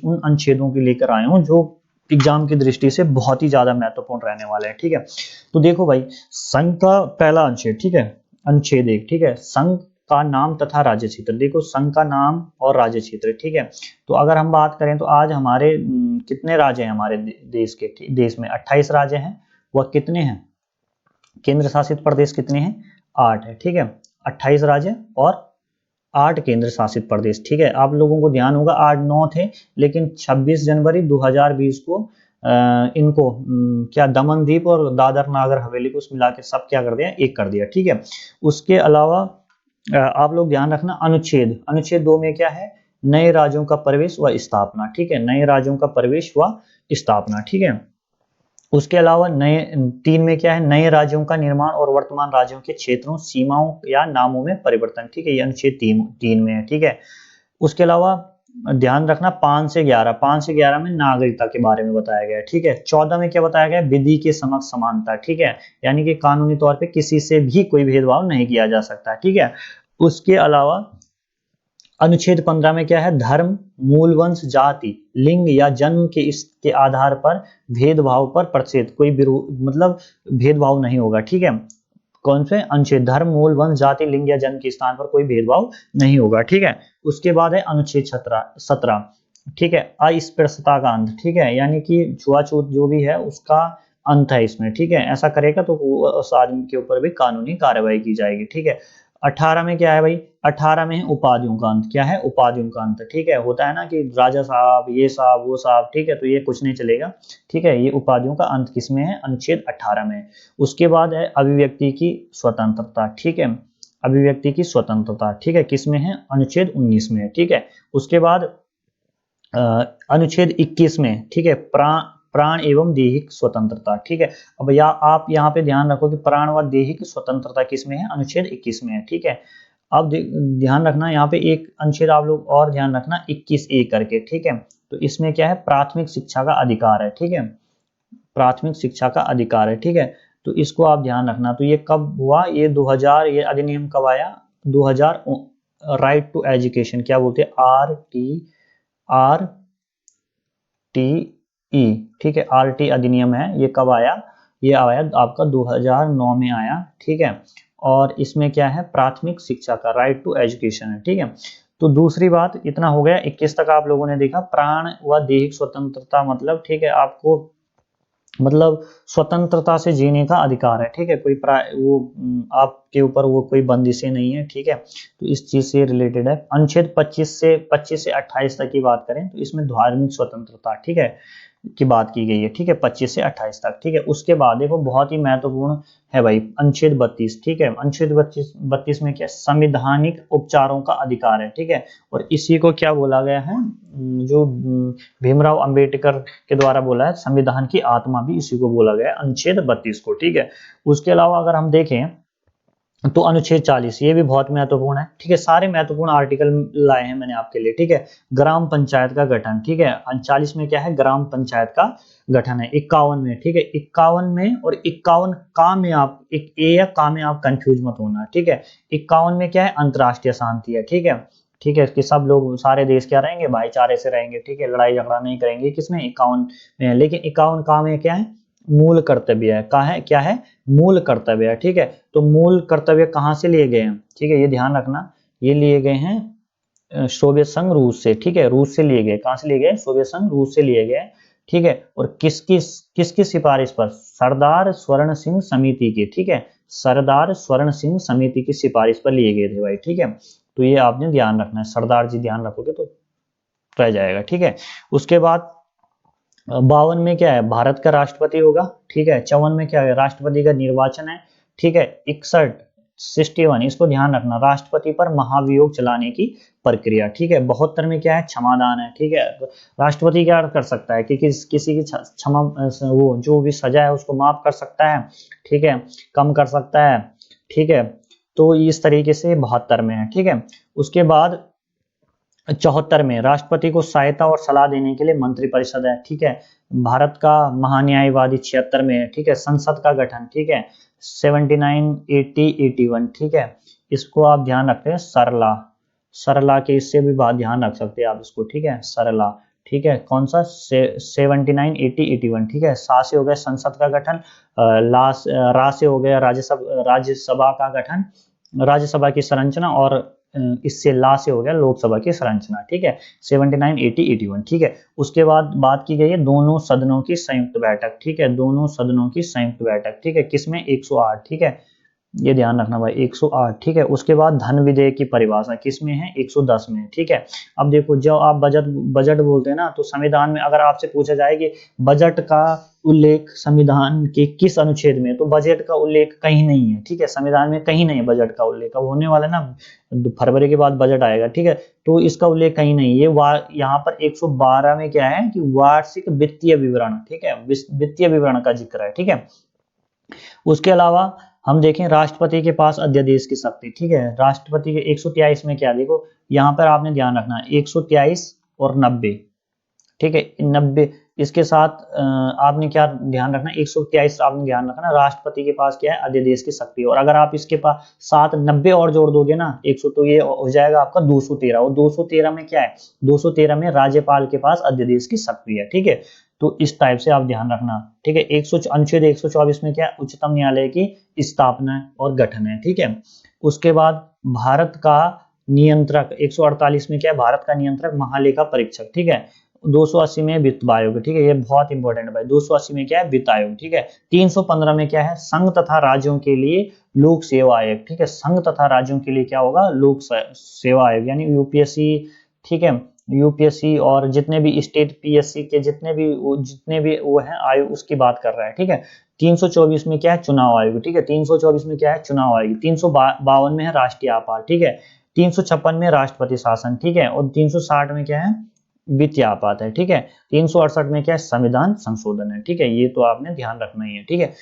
उन अनुच्छेदों की लेकर आया हूं जो एग्जाम की दृष्टि से बहुत ही ज्यादा महत्वपूर्ण रहने वाले हैं। ठीक है, तो देखो भाई, संघ का पहला अनुच्छेद, ठीक है, अनुच्छेद 1, ठीक है, संघ का नाम तथा राज्य क्षेत्र। देखो, संघ का नाम और राज्य क्षेत्र, ठीक है। तो अगर हम बात करें तो आज हमारे कितने राज्य हैं हमारे देश में? 28 राज्य हैं। वह कितने हैं केंद्र शासित प्रदेश? कितने हैं? 8 है, ठीक है। 28 राज्य और 8 केंद्र शासित प्रदेश, ठीक है। आप लोगों को ध्यान होगा 8-9 थे, लेकिन 26 जनवरी 2020 को इनको क्या दमनदीप और दादर नागर हवेली को मिला के सब क्या कर दिया? एक कर दिया, ठीक है। उसके अलावा आप लोग ध्यान रखना, अनुच्छेद 2 में क्या है? नए राज्यों का प्रवेश व स्थापना, ठीक है, नए राज्यों का प्रवेश व स्थापना, ठीक है। उसके अलावा नए 3 में क्या है? नए राज्यों का निर्माण और वर्तमान राज्यों के क्षेत्रों, सीमाओं या नामों में परिवर्तन, ठीक है, ये अनुच्छेद 3 में है, ठीक है। उसके अलावा ध्यान रखना 5 से 11 में नागरिकता के बारे में बताया गया है, ठीक है। 14 में क्या बताया गया? विधि के समक्ष समानता, ठीक है, यानी कि कानूनी तौर पे किसी से भी कोई भेदभाव नहीं किया जा सकता, ठीक है। उसके अलावा अनुच्छेद 15 में क्या है? धर्म, मूल वंश, जाति, लिंग या जन्म के इसके आधार पर भेदभाव पर प्रतिषेध, कोई मतलब भेदभाव नहीं होगा, ठीक है। कौन से अनुच्छेद? धर्म, मूल वंश, जाति, लिंग या जन्म के स्थान पर कोई भेदभाव नहीं होगा, ठीक है। उसके बाद है अनुच्छेद 17, ठीक है, अस्पृश्यता का अंत, ठीक है, यानी कि छुआछूत जो भी है उसका अंत है इसमें, ठीक है। ऐसा करेगा तो उस आदमी के ऊपर भी कानूनी कार्रवाई की जाएगी, ठीक है। 18 में क्या है भाई? 18 में है उपाधियों का अंत। क्या है? उपाधियों का अंत, ठीक है। होता है ना कि राजा साहब, ये साहब, वो साहब, ठीक है, तो ये कुछ नहीं चलेगा, ठीक है। ये उपाधियों का अंत किसमें है? अनुच्छेद 18 में। उसके बाद है अभिव्यक्ति की स्वतंत्रता, ठीक है, अभिव्यक्ति की स्वतंत्रता, ठीक है, किसमें है? अनुच्छेद 19 में, ठीक है। उसके बाद अनुच्छेद 21 में, ठीक है, प्राण एवं दैहिक स्वतंत्रता, ठीक है। अब आप यहाँ पे ध्यान रखो कि प्राण व दैहिक स्वतंत्रता किसमें है? अनुच्छेद 21 में है, ठीक है। अब ध्यान रखना यहाँ पे एक अनुच्छेद आप लोग और ध्यान रखना, 21A करके, ठीक है। तो इसमें क्या है? प्राथमिक शिक्षा का अधिकार है, ठीक है, प्राथमिक शिक्षा का अधिकार है, ठीक है। तो इसको आप ध्यान रखना। तो ये कब हुआ? ये 2000, ये अधिनियम कब आया? 2000, राइट टू एजुकेशन, क्या बोलते हैं? RTE, ठीक है, RT अधिनियम है। ये कब आया? ये आया आपका 2009 में आया, ठीक है। और इसमें क्या है? प्राथमिक शिक्षा का राइट टू एजुकेशन है, ठीक है। तो दूसरी बात, इतना हो गया। 21 तक आप लोगों ने देखा प्राण व दैहिक स्वतंत्रता, मतलब ठीक है, आपको मतलब स्वतंत्रता से जीने का अधिकार है, ठीक है, कोई वो आपके ऊपर वो कोई बंदिशें नहीं है, ठीक है। तो इस चीज से रिलेटेड है। अनुच्छेद 25 से 28 तक की बात करें तो इसमें धार्मिक स्वतंत्रता, ठीक है, की बात की गई है, ठीक है, 25 से 28 तक, ठीक है। उसके बाद देखो बहुत ही महत्वपूर्ण है भाई, अनुच्छेद 32, ठीक है। अनुच्छेद 32 में क्या? संवैधानिक उपचारों का अधिकार है, ठीक है। और इसी को क्या बोला गया है? जो भीमराव अंबेडकर के द्वारा बोला है, संविधान की आत्मा भी इसी को बोला गया है, अनुच्छेद 32 को, ठीक है। उसके अलावा अगर हम देखें तो अनुच्छेद 40, ये भी बहुत महत्वपूर्ण है, ठीक है। सारे महत्वपूर्ण आर्टिकल लाए हैं मैंने आपके लिए, ठीक है। ग्राम पंचायत का गठन, ठीक है, 40 में क्या है? ग्राम पंचायत का गठन है। 51 में, ठीक है, 51 में और 51 का में आप एक ए या का में आप कंफ्यूज मत होना, ठीक है। 51 में क्या है? अंतर्राष्ट्रीय शांति है, ठीक है, ठीक है, कि सब लोग सारे देश क्या रहेंगे? भाईचारे से रहेंगे, ठीक है, लड़ाई झगड़ा नहीं करेंगे, किसमें? 51 में है। लेकिन 51 का में क्या है? मूल कर्तव्य है। का है? क्या है? मूल कर्तव्य है, ठीक है। तो मूल कर्तव्य कहाँ से लिए गए हैं? ठीक है, ये ध्यान रखना, ये लिए गए हैं सोवियत संघ रूस से, ठीक है, रूस से लिए गए। कहाँ से लिए गए? सोवियत संघ रूस से लिए गए, ठीक है। और किसकी सिफारिश पर? सरदार स्वर्ण सिंह समिति की, ठीक है, सरदार स्वर्ण सिंह समिति की सिफारिश पर लिए गए थे भाई, ठीक है। तो ये आपने ध्यान रखना है, सरदार जी ध्यान रखोगे तो रह जाएगा, ठीक है। उसके बाद 52 में क्या है? भारत का राष्ट्रपति होगा, ठीक है। 54 में क्या है? राष्ट्रपति का निर्वाचन है, ठीक है। 61 इसको ध्यान रखना, राष्ट्रपति पर महाभियोग चलाने की प्रक्रिया, ठीक है। 72 में क्या है? क्षमादान है, ठीक है। राष्ट्रपति क्या कर सकता है कि किसी की क्षमा, वो जो भी सजा है उसको माफ कर सकता है, ठीक है, कम कर सकता है, ठीक है। तो इस तरीके से 72 में है, ठीक है। उसके बाद 74 में राष्ट्रपति को सहायता और सलाह देने के लिए मंत्रिपरिषद है, ठीक है। भारत का महान्यायवादी 76 में है, ठीक है। संसद का गठन, ठीक है, 79, 80, 81, ठीक है। इसको आप ध्यान रखते हैं, सरला, सरला के इससे भी बात ध्यान रख सकते हैं आप इसको, ठीक है, सरला, ठीक है, कौन सा 79, 80, 81, ठीक है। सा से हो गया संसद का गठन, रा से हो गया राज्यसभा का गठन, राज्यसभा की संरचना, और इससे ला से हो गया लोकसभा की संरचना, ठीक है। 79, 80, 81, ठीक है। उसके बाद बात की गई है दोनों सदनों की संयुक्त बैठक, ठीक है, दोनों सदनों की संयुक्त बैठक, ठीक है, किसमें 108, ठीक है, ये ध्यान रखना भाई 108, ठीक है। उसके बाद धन विधेयक की परिभाषा किसमें है, 110 में, ठीक है। अब देखो जब आप बजट बजट बोलते हैं ना, तो संविधान में अगर आपसे पूछा जाए कि बजट का उल्लेख संविधान के किस अनुच्छेद में, तो बजट का उल्लेख कहीं नहीं है, ठीक है, संविधान में कहीं नहीं है बजट का उल्लेख। अब होने वाला ना फरवरी के बाद बजट आएगा, ठीक है, तो इसका उल्लेख कहीं नहीं है। यहाँ पर 112 में क्या है कि वार्षिक वित्तीय विवरण, ठीक है, वित्तीय विवरण का जिक्र है, ठीक है। उसके अलावा हम देखें राष्ट्रपति के पास अध्यादेश की शक्ति, ठीक है, राष्ट्रपति के 123 में क्या, देखो यहाँ पर आपने ध्यान रखना है 123 और 90, ठीक है, 90 इसके साथ आपने क्या ध्यान रखना, 123 आपने ध्यान रखना, राष्ट्रपति के पास क्या है अध्यादेश की शक्ति, और अगर आप इसके पास साथ 90 और जोड़ दोगे ना 100, तो ये हो जाएगा आपका 213, और 213 में क्या है, 213 में राज्यपाल के पास अध्यादेश की शक्ति है, ठीक है। तो इस टाइप से आप ध्यान रखना, ठीक है। अनुच्छेद 124 में क्या है, उच्चतम न्यायालय की स्थापना और गठन है, ठीक है। उसके बाद भारत का नियंत्रक 148 में क्या है, भारत का नियंत्रक महालेखा परीक्षक, ठीक है। 280 में वित्त आयोग, ठीक है, ये बहुत इंपॉर्टेंट है भाई, 280 में क्या है वित्त आयोग, ठीक है। 315 में क्या है, संघ तथा राज्यों के लिए लोक सेवा आयोग, ठीक है, संघ तथा राज्यों के लिए क्या होगा, लोक सेवा आयोग, यानी यूपीएससी, ठीक है, यूपीएससी और जितने भी स्टेट पीएससी के जितने भी वो है आयोग, उसकी बात कर रहा है, ठीक है। 324 में क्या है, चुनाव आयोग, ठीक है, 324 में क्या है, चुनाव आयोग। 352 में है राष्ट्रीय आपात, ठीक है। 356 में राष्ट्रपति शासन, ठीक है, और 360 में क्या है, वित्तीय आपात है, ठीक है। 368 में क्या है, संविधान संशोधन है, ठीक है। ये तो आपने ध्यान रखना ही है, ठीक है।